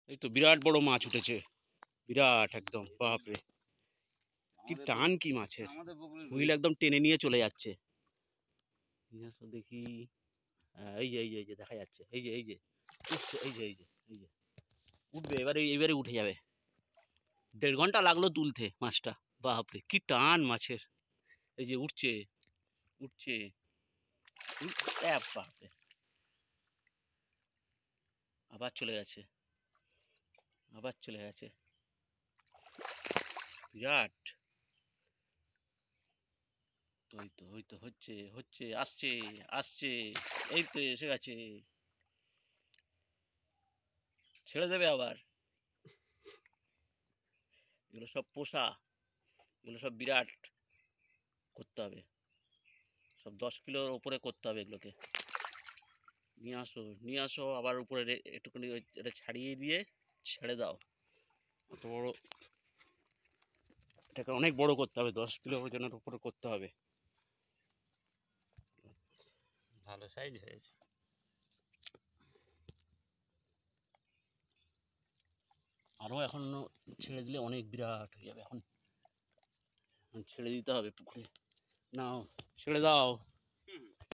এই তো বিরাট বড় মাছ উঠেছে, বিরাট একদম, বাপরে কি টান কি মাছের, হুইল একদম টেনে নিয়ে চলে যাচ্ছে। দেখি, এই যে এই যে দেখা যাচ্ছে, এই যে উঠছে, এই যে উঠবে, এবারে উঠে যাবে। 1.5 ঘন্টা লাগলো তুলতে মাছটা, বাপরে কি টান মাছের। এই যে উঠছে উঠছে, বাপরে আবার চলে গেছে, আবার চলে গেছে, বিরাট। ওই তো হচ্ছে হচ্ছে, আসছে আসছে, এই তো এসে গেছে, ছেড়ে দেবে আবার। এগুলো সব পোষা, এগুলো সব বিরাট করতে হবে, সব 10 কিলোর উপরে করতে হবে এগুলোকে। নিয়ে আসো আবার উপরে একটুখানি এটা ছাড়িয়ে দিয়ে ছেড়ে দাও। অত বড়, এটাকে অনেক বড় করতে হবে, 10 কিলো ওজনের উপরে করতে হবে। ভালো সাইজ হয়েছে। আরও এখন ছেড়ে দিলে অনেক বিরাট হয়ে যাবে, এখন ছেড়ে দিতে হবে পুকুরে। নাও ছেড়ে দাও।